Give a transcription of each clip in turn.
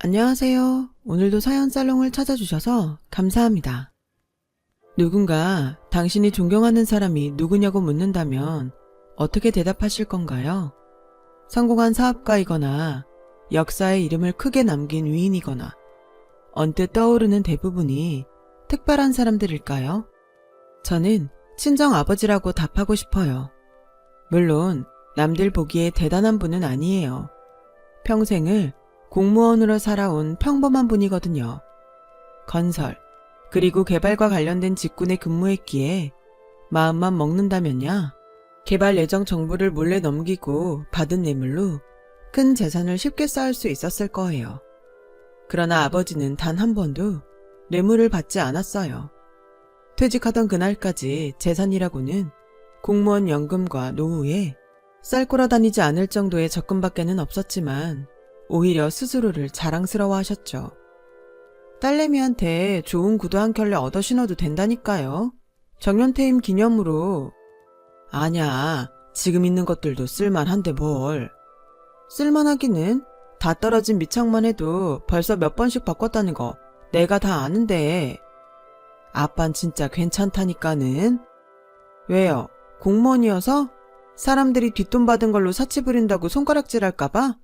안녕하세요. 오늘도 사연 살롱을 찾아주셔서 감사합니다. 누군가 당신이 존경하는 사람이 누구냐고 묻는다면 어떻게 대답하실 건가요? 성공한 사업가이거나 역사의 이름을 크게 남긴 위인이거나 언뜻 떠오르는 대부분이 특별한 사람들일까요? 저는 친정 아버지라고 답하고 싶어요. 물론 남들 보기에 대단한 분은 아니에요. 평생을 공무원으로 살아온 평범한 분이거든요. 건설, 그리고 개발과 관련된 직군에 근무했기에 마음만 먹는다면야 개발 예정 정보를 몰래 넘기고 받은 뇌물로 큰 재산을 쉽게 쌓을 수 있었을 거예요. 그러나 아버지는 단 한 번도 뇌물을 받지 않았어요. 퇴직하던 그날까지 재산이라고는 공무원 연금과 노후에 쌀꼬라 다니지 않을 정도의 적금밖에는 없었지만 오히려 스스로를 자랑스러워 하셨죠. 딸내미한테 좋은 구두 한 켤레 얻어 신어도 된다니까요. 정년퇴임 기념으로. 아냐, 지금 있는 것들도 쓸만한데 뭘. 쓸만하기는 다 떨어진 밑창만 해도 벌써 몇 번씩 바꿨다는 거 내가 다 아는데. 아빤 진짜 괜찮다니까는. 왜요? 공무원이어서? 사람들이 뒷돈 받은 걸로 사치 부린다고 손가락질할까봐?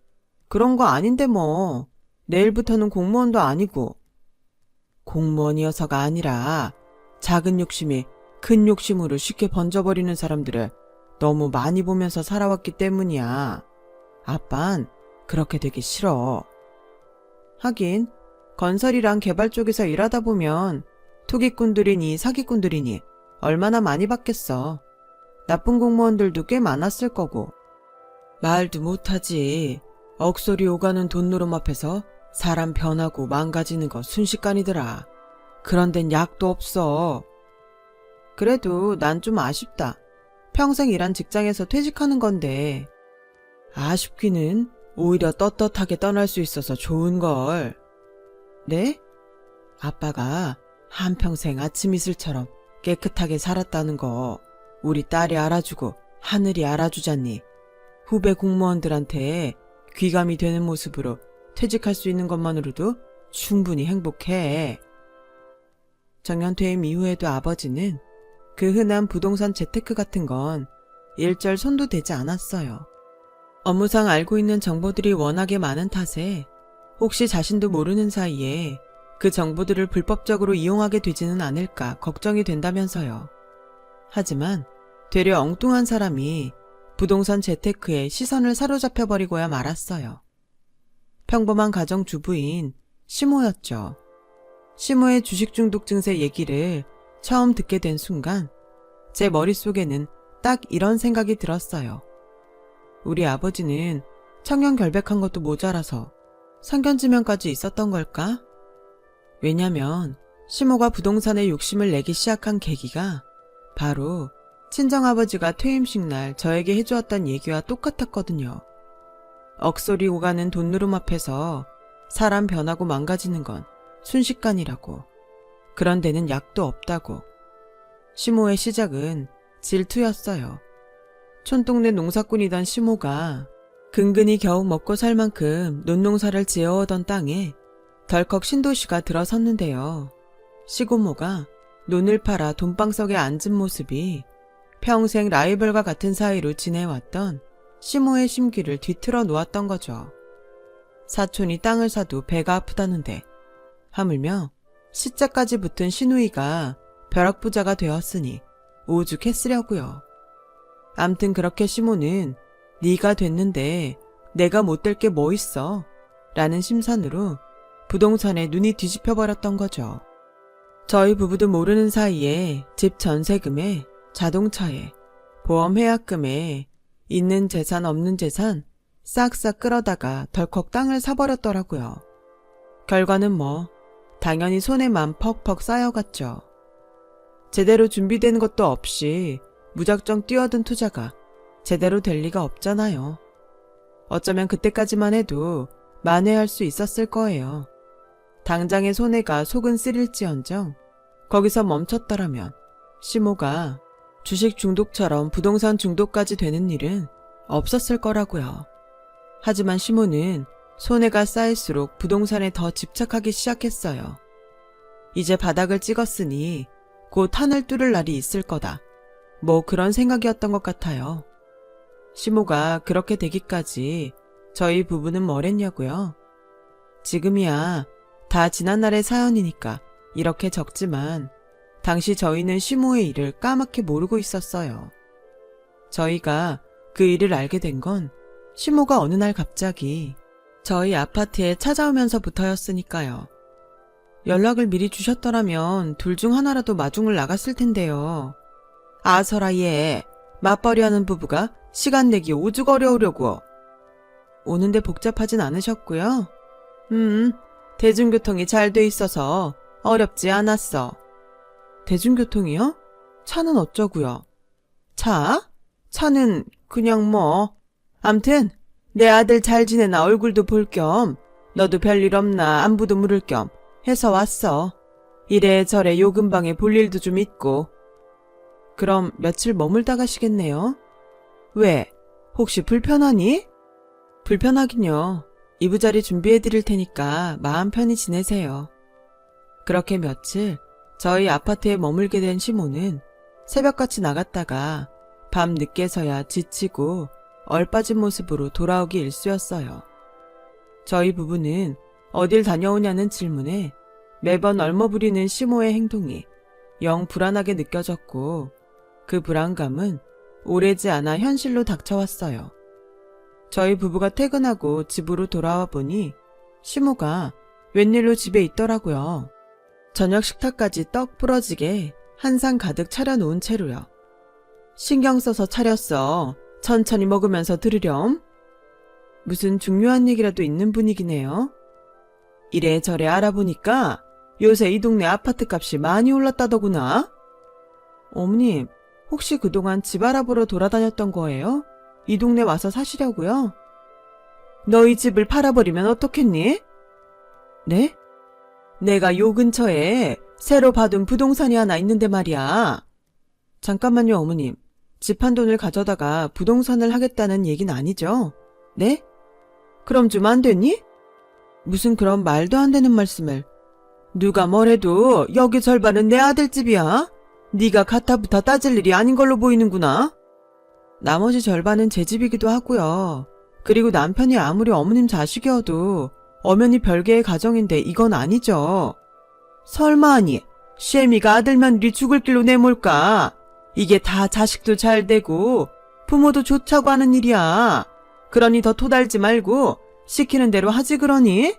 그런 거 아닌데 뭐. 내일부터는 공무원도 아니고. 공무원이어서가 아니라 작은 욕심이 큰 욕심으로 쉽게 번져버리는 사람들을 너무 많이 보면서 살아왔기 때문이야. 아빤 그렇게 되기 싫어. 하긴 건설이랑 개발 쪽에서 일하다 보면 투기꾼들이니 사기꾼들이니 얼마나 많이 봤겠어. 나쁜 공무원들도 꽤 많았을 거고. 말도 못하지. 억소리 오가는 돈노름 앞에서 사람 변하고 망가지는 거 순식간이더라. 그런 데는 약도 없어. 그래도 난 좀 아쉽다. 평생 일한 직장에서 퇴직하는 건데. 아쉽기는 오히려 떳떳하게 떠날 수 있어서 좋은걸. 네? 아빠가 한평생 아침 이슬처럼 깨끗하게 살았다는 거 우리 딸이 알아주고 하늘이 알아주잖니. 후배 공무원들한테 귀감이 되는 모습으로 퇴직할 수 있는 것만으로도 충분히 행복해. 정년퇴임 이후에도 아버지는 그 흔한 부동산 재테크 같은 건 일절 손도 대지 않았어요. 업무상 알고 있는 정보들이 워낙에 많은 탓에 혹시 자신도 모르는 사이에 그 정보들을 불법적으로 이용하게 되지는 않을까 걱정이 된다면서요. 하지만 되려 엉뚱한 사람이 부동산 재테크에 시선을 사로잡혀버리고야 말았어요. 평범한 가정주부인 시모였죠. 시모의 주식 중독 증세 얘기를 처음 듣게 된 순간 제 머릿속에는 딱 이런 생각이 들었어요. 우리 아버지는 청년 결백한 것도 모자라서 상견지명까지 있었던 걸까? 왜냐면 시모가 부동산에 욕심을 내기 시작한 계기가 바로 친정아버지가 퇴임식 날 저에게 해주었던 얘기와 똑같았거든요. 억소리 오가는 돈누름 앞에서 사람 변하고 망가지는 건 순식간이라고. 그런 데는 약도 없다고. 시모의 시작은 질투였어요. 촌동네 농사꾼이던 시모가 근근히 겨우 먹고 살 만큼 논농사를 지어오던 땅에 덜컥 신도시가 들어섰는데요. 시고모가 논을 팔아 돈방석에 앉은 모습이 평생 라이벌과 같은 사이로 지내왔던 시모의 심기를 뒤틀어 놓았던 거죠. 사촌이 땅을 사도 배가 아프다는데 하물며 시자까지 붙은 시누이가 벼락부자가 되었으니 오죽했으려고요. 암튼 그렇게 시모는 네가 됐는데 내가 못 될 게 뭐 있어? 라는 심산으로 부동산에 눈이 뒤집혀버렸던 거죠. 저희 부부도 모르는 사이에 집 전세금에 자동차에 보험 해약금에 있는 재산 없는 재산 싹싹 끌어다가 덜컥 땅을 사버렸더라고요. 결과는 뭐 당연히 손에만 퍽퍽 쌓여갔죠. 제대로 준비된 것도 없이 무작정 뛰어든 투자가 제대로 될 리가 없잖아요. 어쩌면 그때까지만 해도 만회할 수 있었을 거예요. 당장의 손해가 속은 쓰릴지언정 거기서 멈췄더라면 시모가 주식 중독처럼 부동산 중독까지 되는 일은 없었을 거라고요. 하지만 시모는 손해가 쌓일수록 부동산에 더 집착하기 시작했어요. 이제 바닥을 찍었으니 곧 하늘 뚫을 날이 있을 거다. 뭐 그런 생각이었던 것 같아요. 시모가 그렇게 되기까지 저희 부부는 뭘 했냐고요? 지금이야 다 지난날의 사연이니까 이렇게 적지만 당시 저희는 시모의 일을 까맣게 모르고 있었어요. 저희가 그 일을 알게 된 건 시모가 어느 날 갑자기 저희 아파트에 찾아오면서부터였으니까요. 연락을 미리 주셨더라면 둘 중 하나라도 마중을 나갔을 텐데요. 아서라 얘, 맞벌이 하는 부부가 시간 내기 오죽 어려우려고. 오는데 복잡하진 않으셨고요. 대중교통이 잘 돼 있어서 어렵지 않았어. 대중교통이요? 차는 어쩌고요? 차? 차는 그냥 뭐. 암튼 내 아들 잘 지내나 얼굴도 볼 겸 너도 별일 없나 안부도 물을 겸 해서 왔어. 이래저래 요 근방에 볼 일도 좀 있고. 그럼 며칠 머물다 가시겠네요? 왜? 혹시 불편하니? 불편하긴요. 이부자리 준비해드릴 테니까 마음 편히 지내세요. 그렇게 며칠 저희 아파트에 머물게 된 시모는 새벽같이 나갔다가 밤 늦게서야 지치고 얼빠진 모습으로 돌아오기 일쑤였어요. 저희 부부는 어딜 다녀오냐는 질문에 매번 얼머부리는 시모의 행동이 영 불안하게 느껴졌고 그 불안감은 오래지 않아 현실로 닥쳐왔어요. 저희 부부가 퇴근하고 집으로 돌아와 보니 시모가 웬일로 집에 있더라고요. 저녁 식탁까지 떡 부러지게 한 상 가득 차려놓은 채로요. 신경 써서 차렸어. 천천히 먹으면서 들으렴. 무슨 중요한 얘기라도 있는 분위기네요. 이래저래 알아보니까 요새 이 동네 아파트 값이 많이 올랐다더구나. 어머님, 혹시 그동안 집 알아보러 돌아다녔던 거예요? 이 동네 와서 사시려고요? 너희 집을 팔아버리면 어떻겠니? 네? 내가 요 근처에 새로 받은 부동산이 하나 있는데 말이야. 잠깐만요, 어머님. 집 한 돈을 가져다가 부동산을 하겠다는 얘기는 아니죠? 네? 그럼 좀 안 되니? 무슨 그런 말도 안 되는 말씀을. 누가 뭐래도 여기 절반은 내 아들 집이야. 네가 가타부타 따질 일이 아닌 걸로 보이는구나. 나머지 절반은 제 집이기도 하고요. 그리고 남편이 아무리 어머님 자식이어도 엄연히 별개의 가정인데 이건 아니죠. 설마 아니, 쉐미가 아들 며느리 죽을 길로 내몰까? 이게 다 자식도 잘 되고 부모도 좋자고 하는 일이야. 그러니 더 토달지 말고 시키는 대로 하지 그러니?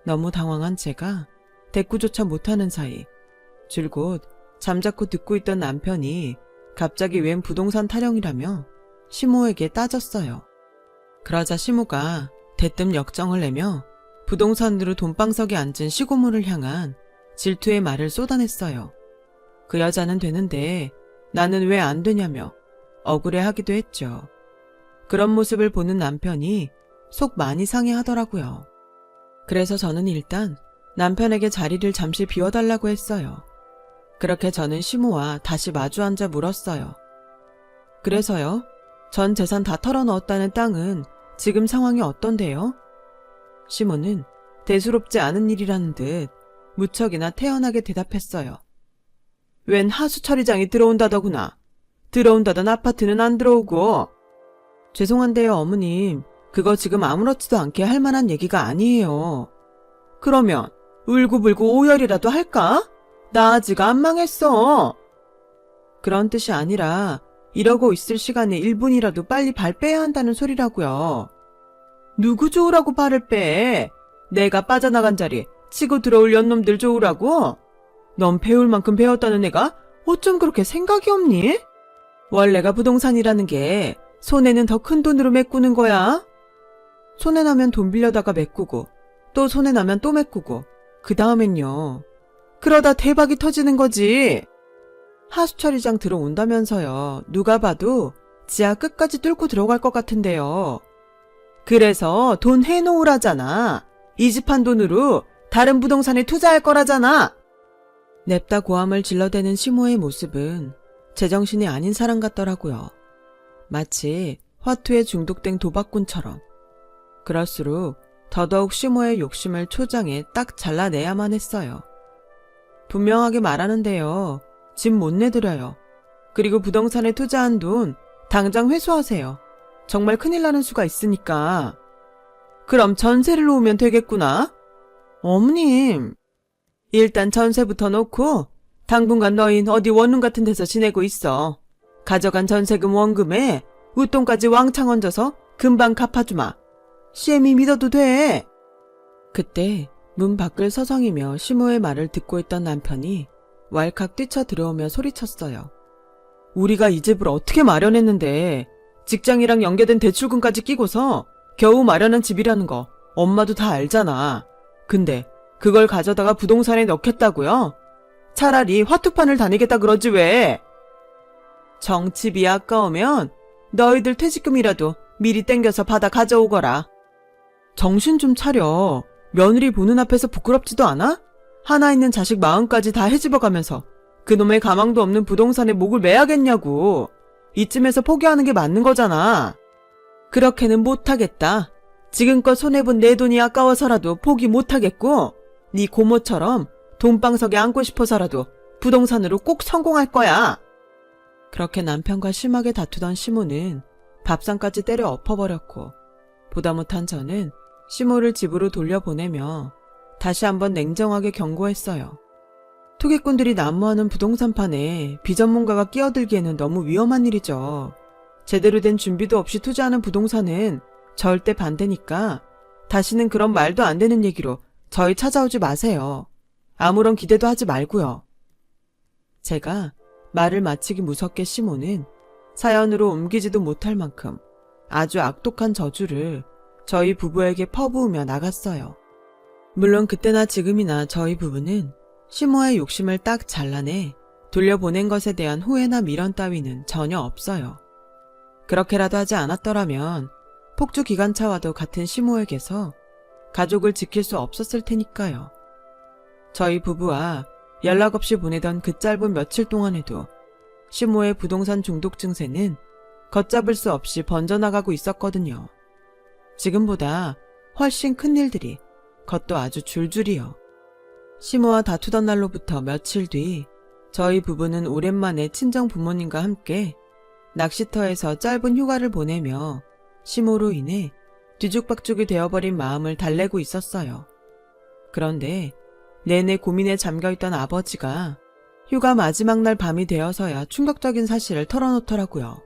너무 당황한 제가 대꾸조차 못하는 사이 줄곧 잠자코 듣고 있던 남편이 갑자기 웬 부동산 타령이라며 시모에게 따졌어요. 그러자 시모가 대뜸 역정을 내며 부동산으로 돈방석에 앉은 시고모를 향한 질투의 말을 쏟아냈어요. 그 여자는 되는데 나는 왜 안 되냐며 억울해하기도 했죠. 그런 모습을 보는 남편이 속 많이 상해하더라고요. 그래서 저는 일단 남편에게 자리를 잠시 비워달라고 했어요. 그렇게 저는 시모와 다시 마주 앉아 물었어요. 그래서요? 전 재산 다 털어넣었다는 땅은 지금 상황이 어떤데요? 시모는 대수롭지 않은 일이라는 듯 무척이나 태연하게 대답했어요. 웬 하수처리장이 들어온다더구나. 들어온다던 아파트는 안 들어오고. 죄송한데요, 어머님. 그거 지금 아무렇지도 않게 할 만한 얘기가 아니에요. 그러면 울고불고 오열이라도 할까? 나 아직 안 망했어. 그런 뜻이 아니라 이러고 있을 시간에 1분이라도 빨리 발 빼야 한다는 소리라고요. 누구 좋으라고 발을 빼? 내가 빠져나간 자리 치고 들어올 연놈들 좋으라고? 넌 배울 만큼 배웠다는 애가 어쩜 그렇게 생각이 없니? 원래가 부동산이라는 게 손해는 더 큰 돈으로 메꾸는 거야. 손해나면 돈 빌려다가 메꾸고 또 손해나면 또 메꾸고 그 다음엔요. 그러다 대박이 터지는 거지. 하수처리장 들어온다면서요. 누가 봐도 지하 끝까지 뚫고 들어갈 것 같은데요. 그래서 돈 해놓으라잖아. 이 집 한 돈으로 다른 부동산에 투자할 거라잖아. 냅다 고함을 질러대는 시모의 모습은 제정신이 아닌 사람 같더라고요. 마치 화투에 중독된 도박꾼처럼. 그럴수록 더더욱 시모의 욕심을 초장에 딱 잘라내야만 했어요. 분명하게 말하는데요. 집 못 내드려요. 그리고 부동산에 투자한 돈 당장 회수하세요. 정말 큰일 나는 수가 있으니까. 그럼 전세를 놓으면 되겠구나. 어머님, 일단 전세부터 놓고 당분간 너흰 어디 원룸 같은 데서 지내고 있어. 가져간 전세금 원금에 웃돈까지 왕창 얹어서 금방 갚아주마. 시엠이 믿어도 돼. 그때 문 밖을 서성이며 시모의 말을 듣고 있던 남편이 왈칵 뛰쳐 들어오며 소리쳤어요. 우리가 이 집을 어떻게 마련했는데 직장이랑 연계된 대출금까지 끼고서 겨우 마련한 집이라는 거 엄마도 다 알잖아. 근데 그걸 가져다가 부동산에 넣겠다고요? 차라리 화투판을 다니겠다 그러지 왜? 정치비 아까우면 너희들 퇴직금이라도 미리 땡겨서 받아 가져오거라. 정신 좀 차려. 며느리 보는 앞에서 부끄럽지도 않아? 하나 있는 자식 마음까지 다 헤집어가면서 그놈의 가망도 없는 부동산에 목을 매야겠냐고. 이쯤에서 포기하는 게 맞는 거잖아. 그렇게는 못하겠다. 지금껏 손해본 내 돈이 아까워서라도 포기 못하겠고 네 고모처럼 돈방석에 앉고 싶어서라도 부동산으로 꼭 성공할 거야. 그렇게 남편과 심하게 다투던 시모는 밥상까지 때려 엎어버렸고 보다 못한 저는 시모를 집으로 돌려보내며 다시 한번 냉정하게 경고했어요. 투기꾼들이 난무하는 부동산판에 비전문가가 끼어들기에는 너무 위험한 일이죠. 제대로 된 준비도 없이 투자하는 부동산은 절대 반대니까 다시는 그런 말도 안 되는 얘기로 저희 찾아오지 마세요. 아무런 기대도 하지 말고요. 제가 말을 마치기 무섭게 시모는 사연으로 옮기지도 못할 만큼 아주 악독한 저주를 저희 부부에게 퍼부으며 나갔어요. 물론 그때나 지금이나 저희 부부는 시모의 욕심을 딱 잘라내 돌려보낸 것에 대한 후회나 미련 따위는 전혀 없어요. 그렇게라도 하지 않았더라면 폭주 기관차와도 같은 시모에게서 가족을 지킬 수 없었을 테니까요. 저희 부부와 연락 없이 보내던 그 짧은 며칠 동안에도 시모의 부동산 중독 증세는 걷잡을 수 없이 번져나가고 있었거든요. 지금보다 훨씬 큰 일들이 그것도 아주 줄줄이요. 시모와 다투던 날로부터 며칠 뒤 저희 부부는 오랜만에 친정 부모님과 함께 낚시터에서 짧은 휴가를 보내며 시모로 인해 뒤죽박죽이 되어버린 마음을 달래고 있었어요. 그런데 내내 고민에 잠겨있던 아버지가 휴가 마지막 날 밤이 되어서야 충격적인 사실을 털어놓더라고요.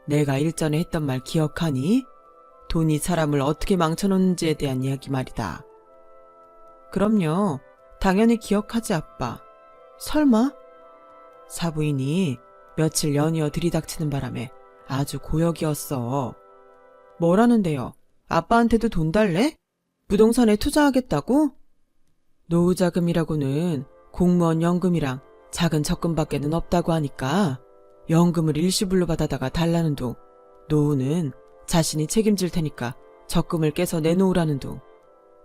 내가 일전에 했던 말 기억하니? 돈이 사람을 어떻게 망쳐놓는지에 대한 이야기 말이다. 그럼요. 당연히 기억하지, 아빠. 설마? 사부인이 며칠 연이어 들이닥치는 바람에 아주 고역이었어. 뭐라는데요? 아빠한테도 돈 달래? 부동산에 투자하겠다고? 노후자금이라고는 공무원 연금이랑 작은 적금밖에는 없다고 하니까 연금을 일시불로 받아다가 달라는 둥, 노후는 자신이 책임질 테니까 적금을 깨서 내놓으라는 둥.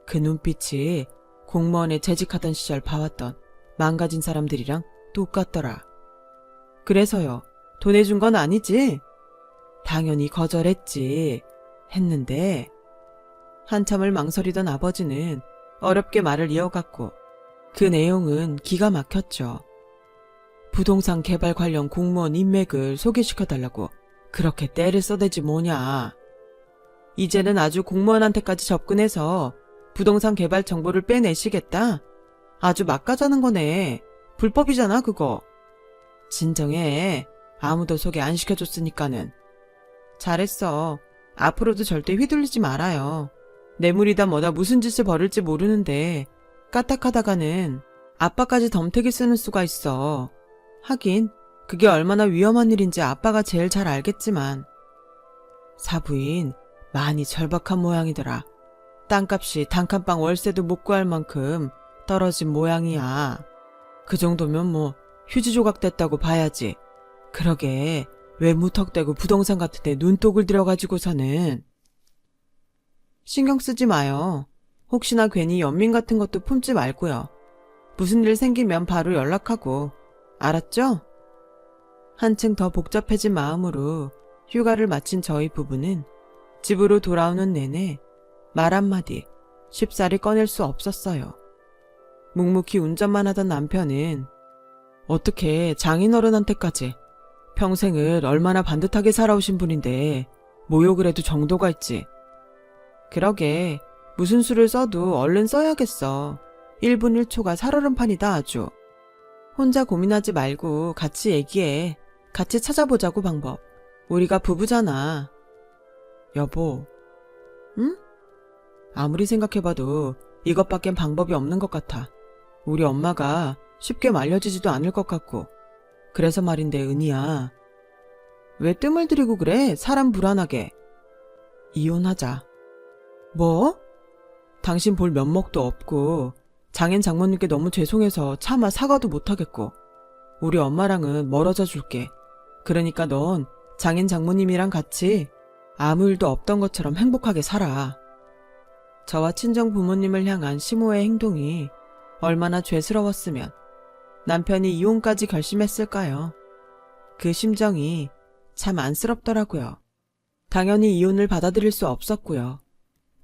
그 눈빛이 공무원에 재직하던 시절 봐왔던 망가진 사람들이랑 똑같더라. 그래서요, 돈 해준 건 아니지? 당연히 거절했지. 했는데 한참을 망설이던 아버지는 어렵게 말을 이어갔고 그 내용은 기가 막혔죠. 부동산 개발 관련 공무원 인맥을 소개시켜달라고 그렇게 떼를 써대지 뭐냐. 이제는 아주 공무원한테까지 접근해서 부동산 개발 정보를 빼내시겠다? 아주 막가자는 거네. 불법이잖아 그거. 진정해. 아무도 소개 안 시켜줬으니까는. 잘했어. 앞으로도 절대 휘둘리지 말아요. 뇌물이다 뭐다 무슨 짓을 벌일지 모르는데 까딱하다가는 아빠까지 덤태기 쓰는 수가 있어. 하긴 그게 얼마나 위험한 일인지 아빠가 제일 잘 알겠지만. 사부인 많이 절박한 모양이더라. 땅값이 단칸방 월세도 못 구할 만큼 떨어진 모양이야. 그 정도면 뭐 휴지 조각 됐다고 봐야지. 그러게 왜 무턱대고 부동산 같은 데 눈독을 들여가지고서는. 신경 쓰지 마요. 혹시나 괜히 연민 같은 것도 품지 말고요. 무슨 일 생기면 바로 연락하고. 알았죠? 한층 더 복잡해진 마음으로 휴가를 마친 저희 부부는 집으로 돌아오는 내내 말 한마디 쉽사리 꺼낼 수 없었어요. 묵묵히 운전만 하던 남편은 어떻게 장인어른한테까지 평생을 얼마나 반듯하게 살아오신 분인데 모욕을 해도 정도가 있지. 그러게 무슨 수를 써도 얼른 써야겠어. 1분 1초가 살얼음판이다 아주. 혼자 고민하지 말고 같이 얘기해. 같이 찾아보자고 방법. 우리가 부부잖아. 여보. 응? 아무리 생각해봐도 이것밖엔 방법이 없는 것 같아. 우리 엄마가 쉽게 말려지지도 않을 것 같고. 그래서 말인데 은희야. 왜 뜸을 들이고 그래? 사람 불안하게. 이혼하자. 뭐? 당신 볼 면목도 없고 장인 장모님께 너무 죄송해서 차마 사과도 못하겠고 우리 엄마랑은 멀어져 줄게. 그러니까 넌 장인 장모님이랑 같이 아무 일도 없던 것처럼 행복하게 살아. 저와 친정 부모님을 향한 시모의 행동이 얼마나 죄스러웠으면 남편이 이혼까지 결심했을까요? 그 심정이 참 안쓰럽더라고요. 당연히 이혼을 받아들일 수 없었고요.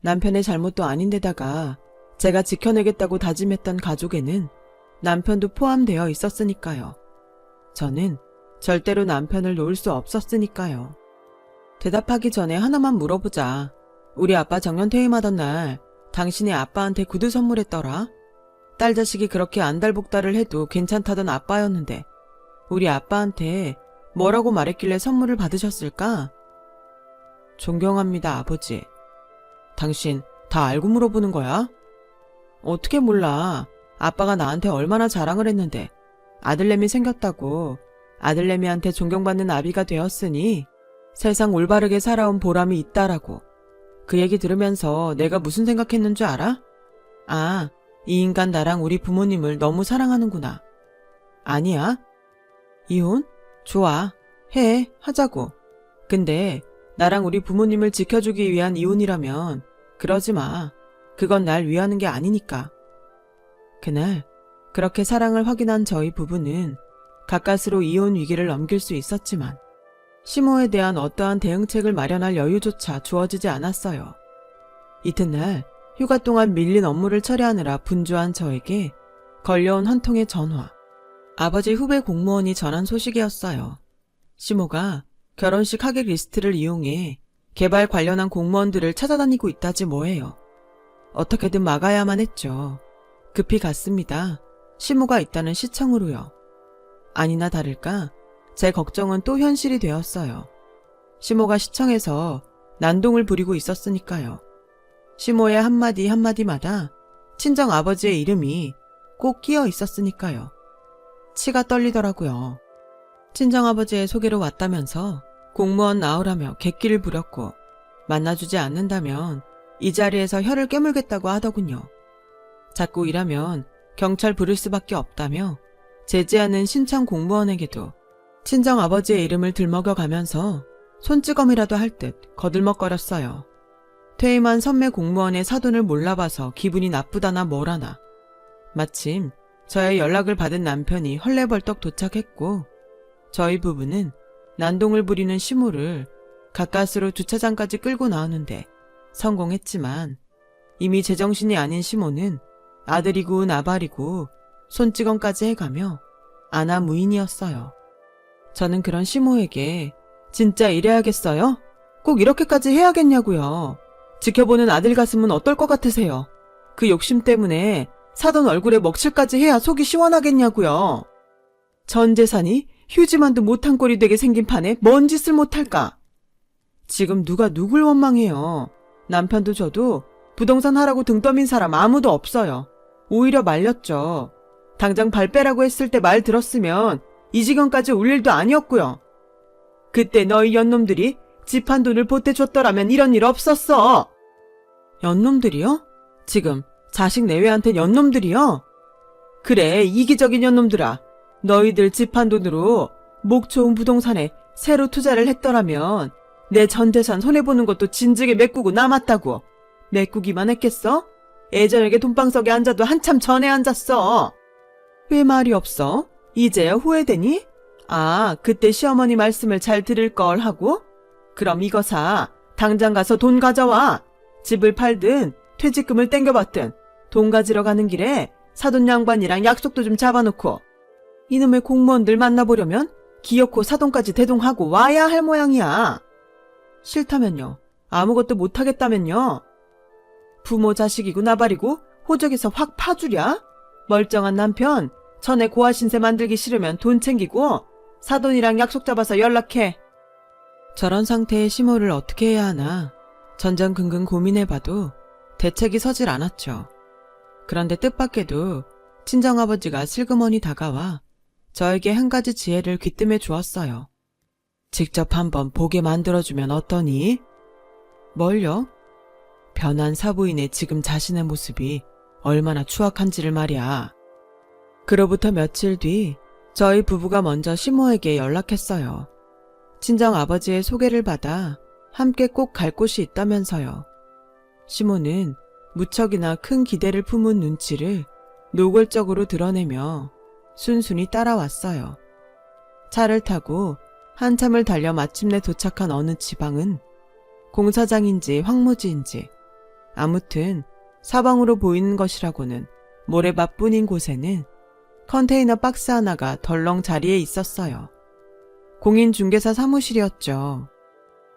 남편의 잘못도 아닌데다가 제가 지켜내겠다고 다짐했던 가족에는 남편도 포함되어 있었으니까요. 저는 절대로 남편을 놓을 수 없었으니까요. 대답하기 전에 하나만 물어보자. 우리 아빠 정년 퇴임하던 날 당신이 아빠한테 구두 선물했더라? 딸 자식이 그렇게 안달복달을 해도 괜찮다던 아빠였는데 우리 아빠한테 뭐라고 말했길래 선물을 받으셨을까? 존경합니다, 아버지. 당신 다 알고 물어보는 거야? 어떻게 몰라. 아빠가 나한테 얼마나 자랑을 했는데 아들내미 생겼다고 아들내미한테 존경받는 아비가 되었으니 세상 올바르게 살아온 보람이 있다라고. 그 얘기 들으면서 내가 무슨 생각했는 줄 알아? 아, 이 인간 나랑 우리 부모님을 너무 사랑하는구나. 아니야? 이혼? 좋아. 해. 하자고. 근데 나랑 우리 부모님을 지켜주기 위한 이혼이라면 그러지 마. 그건 날 위하는 게 아니니까. 그날 그렇게 사랑을 확인한 저희 부부는 가까스로 이혼 위기를 넘길 수 있었지만 시모에 대한 어떠한 대응책을 마련할 여유조차 주어지지 않았어요. 이튿날 휴가 동안 밀린 업무를 처리하느라 분주한 저에게 걸려온 한 통의 전화. 아버지 후배 공무원이 전한 소식이었어요. 시모가 결혼식 하객 리스트를 이용해 개발 관련한 공무원들을 찾아다니고 있다지 뭐예요. 어떻게든 막아야만 했죠. 급히 갔습니다. 시모가 있다는 시청으로요. 아니나 다를까 제 걱정은 또 현실이 되었어요. 시모가 시청에서 난동을 부리고 있었으니까요. 시모의 한마디 한마디마다 친정 아버지의 이름이 꼭 끼어 있었으니까요. 치가 떨리더라고요. 친정 아버지의 소개로 왔다면서 공무원 나오라며 객기를 부렸고 만나주지 않는다면 이 자리에서 혀를 깨물겠다고 하더군요. 자꾸 일하면 경찰 부를 수밖에 없다며 제지하는 신청 공무원에게도 친정 아버지의 이름을 들먹여가면서 손찌검이라도 할 듯 거들먹거렸어요. 퇴임한 선배 공무원의 사돈을 몰라봐서 기분이 나쁘다나 뭐라나. 마침 저의 연락을 받은 남편이 헐레벌떡 도착했고 저희 부부는 난동을 부리는 시모를 가까스로 주차장까지 끌고 나왔는데 성공했지만 이미 제정신이 아닌 시모는 아들이고 나발이고 손찌검까지 해가며 아나무인이었어요. 저는 그런 시모에게 진짜 이래야겠어요? 꼭 이렇게까지 해야겠냐고요. 지켜보는 아들 가슴은 어떨 것 같으세요? 그 욕심 때문에 사돈 얼굴에 먹칠까지 해야 속이 시원하겠냐고요. 전 재산이 휴지만도 못한 꼴이 되게 생긴 판에 뭔 짓을 못할까? 지금 누가 누굴 원망해요. 남편도 저도 부동산 하라고 등 떠민 사람 아무도 없어요. 오히려 말렸죠. 당장 발 빼라고 했을 때 말 들었으면 이 지경까지 올 일도 아니었고요. 그때 너희 연놈들이 집 한 돈을 보태줬더라면 이런 일 없었어. 연놈들이요? 지금 자식 내외한테 연놈들이요? 그래, 이기적인 연놈들아. 너희들 집 한 돈으로 목 좋은 부동산에 새로 투자를 했더라면 내 전 재산 손해보는 것도 진즉에 메꾸고 남았다고. 메꾸기만 했겠어? 애저녁에 돈방석에 앉아도 한참 전에 앉았어. 왜 말이 없어? 이제야 후회되니? 아, 그때 시어머니 말씀을 잘 들을 걸 하고? 그럼 이거 사. 당장 가서 돈 가져와. 집을 팔든 퇴직금을 땡겨받든 돈 가지러 가는 길에 사돈 양반이랑 약속도 좀 잡아놓고 이놈의 공무원들 만나보려면 기어코 사돈까지 대동하고 와야 할 모양이야. 싫다면요. 아무것도 못하겠다면요. 부모 자식이고 나발이고 호적에서 확 파주랴? 멀쩡한 남편 전에 고아 신세 만들기 싫으면 돈 챙기고 사돈이랑 약속 잡아서 연락해. 저런 상태의 시모를 어떻게 해야 하나 전전긍긍 고민해봐도 대책이 서질 않았죠. 그런데 뜻밖에도 친정아버지가 슬그머니 다가와 저에게 한 가지 지혜를 귀뜸해 주었어요. 직접 한번 보게 만들어주면 어떠니? 뭘요? 변한 사부인의 지금 자신의 모습이 얼마나 추악한지를 말이야. 그로부터 며칠 뒤 저희 부부가 먼저 시모에게 연락했어요. 친정아버지의 소개를 받아 함께 꼭 갈 곳이 있다면서요. 시모는 무척이나 큰 기대를 품은 눈치를 노골적으로 드러내며 순순히 따라왔어요. 차를 타고 한참을 달려 마침내 도착한 어느 지방은 공사장인지 황무지인지 아무튼 사방으로 보이는 것이라고는 모래밭뿐인 곳에는 컨테이너 박스 하나가 덜렁 자리에 있었어요. 공인중개사 사무실이었죠.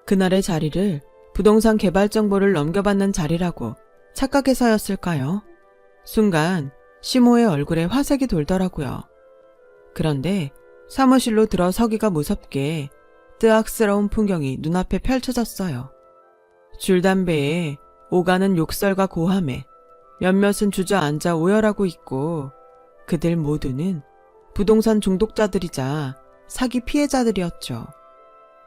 그날의 자리를 부동산 개발 정보를 넘겨받는 자리라고 착각해서였을까요? 순간 시모의 얼굴에 화색이 돌더라고요. 그런데 사무실로 들어서기가 무섭게 뜨악스러운 풍경이 눈앞에 펼쳐졌어요. 줄담배에 오가는 욕설과 고함에 몇몇은 주저앉아 오열하고 있고 그들 모두는 부동산 중독자들이자 사기 피해자들이었죠.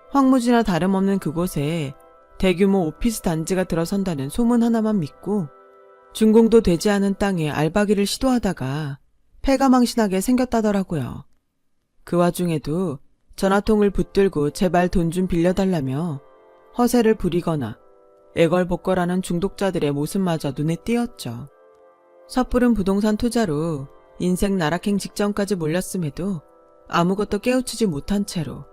황무지나 다름없는 그곳에 대규모 오피스 단지가 들어선다는 소문 하나만 믿고 준공도 되지 않은 땅에 알바기를 시도하다가 패가망신하게 생겼다더라고요. 그 와중에도 전화통을 붙들고 제발 돈 좀 빌려달라며 허세를 부리거나 애걸복걸하는 중독자들의 모습마저 눈에 띄었죠. 섣부른 부동산 투자로 인생 나락행 직전까지 몰렸음에도 아무것도 깨우치지 못한 채로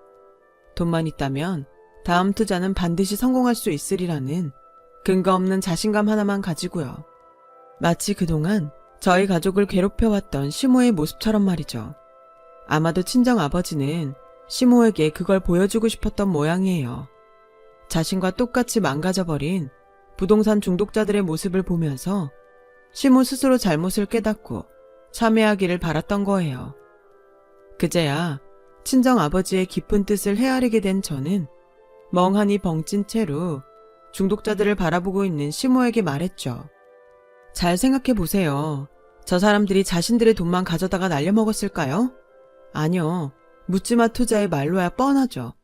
돈만 있다면 다음 투자는 반드시 성공할 수 있으리라는 근거 없는 자신감 하나만 가지고요. 마치 그동안 저희 가족을 괴롭혀왔던 시모의 모습처럼 말이죠. 아마도 친정아버지는 시모에게 그걸 보여주고 싶었던 모양이에요. 자신과 똑같이 망가져버린 부동산 중독자들의 모습을 보면서 시모 스스로 잘못을 깨닫고 참회하기를 바랐던 거예요. 그제야 친정아버지의 깊은 뜻을 헤아리게 된 저는 멍하니 벙찐 채로 중독자들을 바라보고 있는 시모에게 말했죠. 잘 생각해 보세요. 저 사람들이 자신들의 돈만 가져다가 날려먹었을까요? 아니요. 묻지마 투자의 말로야 뻔하죠.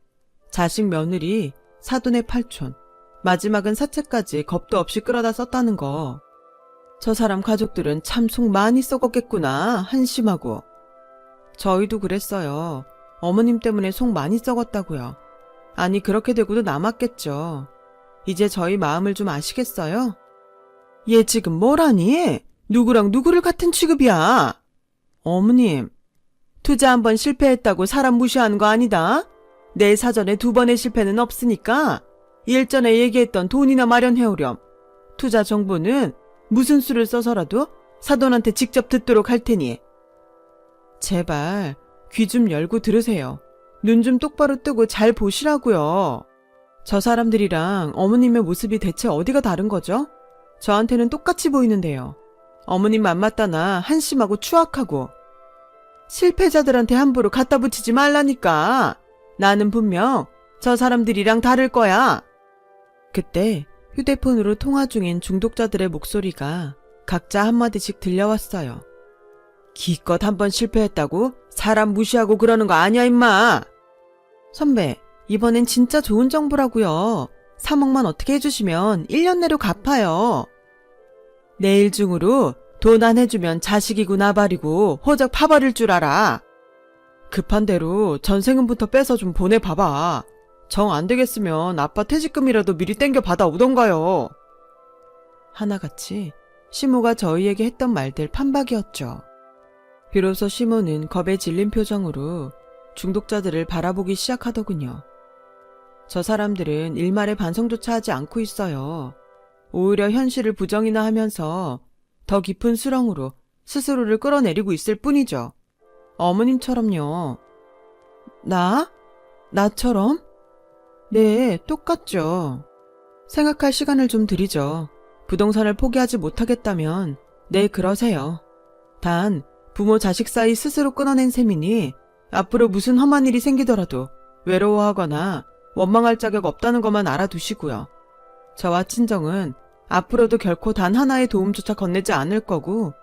자식 며느리, 사돈의 팔촌, 마지막은 사채까지 겁도 없이 끌어다 썼다는 거. 저 사람 가족들은 참 속 많이 썩었겠구나 한심하고. 저희도 그랬어요. 어머님 때문에 속 많이 썩었다고요. 아니 그렇게 되고도 남았겠죠. 이제 저희 마음을 좀 아시겠어요? 얘 지금 뭐라니? 누구랑 누구를 같은 취급이야? 어머님, 투자 한 번 실패했다고 사람 무시하는 거 아니다? 내 사전에 2번의 실패는 없으니까 일전에 얘기했던 돈이나 마련해오렴. 투자 정보는 무슨 수를 써서라도 사돈한테 직접 듣도록 할 테니. 제발 귀 좀 열고 들으세요. 눈 좀 똑바로 뜨고 잘 보시라고요. 저 사람들이랑 어머님의 모습이 대체 어디가 다른 거죠? 저한테는 똑같이 보이는데요. 어머님 맘맞다나 한심하고 추악하고. 실패자들한테 함부로 갖다 붙이지 말라니까. 나는 분명 저 사람들이랑 다를 거야. 그때 휴대폰으로 통화 중인 중독자들의 목소리가 각자 한마디씩 들려왔어요. 기껏 한번 실패했다고 사람 무시하고 그러는 거 아니야 임마. 선배, 이번엔 진짜 좋은 정보라고요. 3억만 어떻게 해주시면 1년 내로 갚아요. 내일 중으로 돈 안 해주면 자식이고 나발이고 호적 파버릴 줄 알아. 급한 대로 전세금부터 빼서 좀 보내봐봐. 정 안 되겠으면 아빠 퇴직금이라도 미리 땡겨 받아오던가요. 하나같이 시모가 저희에게 했던 말들 판박이었죠. 비로소 시모는 겁에 질린 표정으로 중독자들을 바라보기 시작하더군요. 저 사람들은 일말의 반성조차 하지 않고 있어요. 오히려 현실을 부정이나 하면서 더 깊은 수렁으로 스스로를 끌어내리고 있을 뿐이죠. 어머님처럼요. 나? 나처럼? 네, 똑같죠. 생각할 시간을 좀 드리죠. 부동산을 포기하지 못하겠다면 네, 그러세요. 단 부모 자식 사이 스스로 끊어낸 셈이니 앞으로 무슨 험한 일이 생기더라도 외로워하거나 원망할 자격 없다는 것만 알아두시고요. 저와 친정은 앞으로도 결코 단 하나의 도움조차 건네지 않을 거고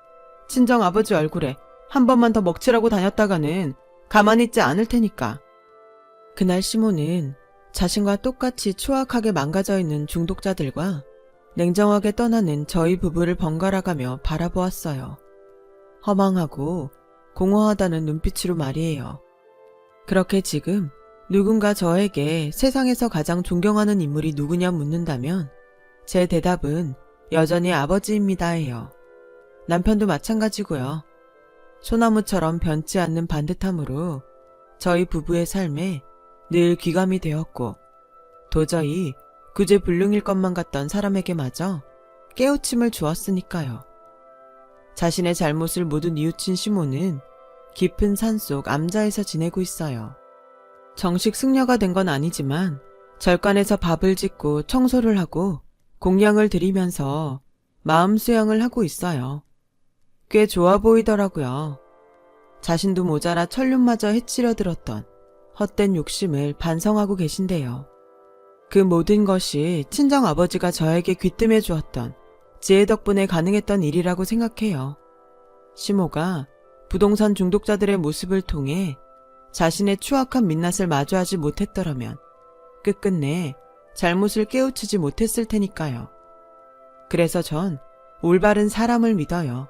친정 아버지 얼굴에 한 번만 더 먹칠하고 다녔다가는 가만히 있지 않을 테니까. 그날 시모는 자신과 똑같이 추악하게 망가져 있는 중독자들과 냉정하게 떠나는 저희 부부를 번갈아가며 바라보았어요. 허망하고 공허하다는 눈빛으로 말이에요. 그렇게 지금 누군가 저에게 세상에서 가장 존경하는 인물이 누구냐 묻는다면 제 대답은 여전히 아버지입니다예요. 남편도 마찬가지고요. 소나무처럼 변치 않는 반듯함으로 저희 부부의 삶에 늘 귀감이 되었고 도저히 구제불능일 것만 같던 사람에게마저 깨우침을 주었으니까요. 자신의 잘못을 모두 뉘우친 시모는 깊은 산속 암자에서 지내고 있어요. 정식 승려가 된 건 아니지만 절간에서 밥을 짓고 청소를 하고 공양을 드리면서 마음 수양을 하고 있어요. 꽤 좋아 보이더라고요. 자신도 모자라 천륜마저 해치려 들었던 헛된 욕심을 반성하고 계신데요. 그 모든 것이 친정아버지가 저에게 귀뜸해 주었던 지혜 덕분에 가능했던 일이라고 생각해요. 시모가 부동산 중독자들의 모습을 통해 자신의 추악한 민낯을 마주하지 못했더라면 끝끝내 잘못을 깨우치지 못했을 테니까요. 그래서 전 올바른 사람을 믿어요.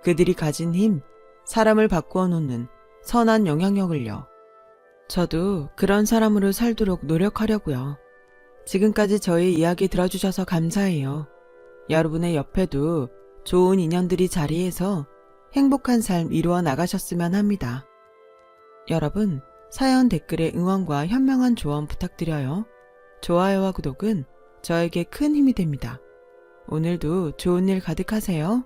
그들이 가진 힘, 사람을 바꾸어 놓는 선한 영향력을요. 저도 그런 사람으로 살도록 노력하려고요. 지금까지 저희 이야기 들어주셔서 감사해요. 여러분의 옆에도 좋은 인연들이 자리해서 행복한 삶 이루어 나가셨으면 합니다. 여러분, 사연 댓글에 응원과 현명한 조언 부탁드려요. 좋아요와 구독은 저에게 큰 힘이 됩니다. 오늘도 좋은 일 가득하세요.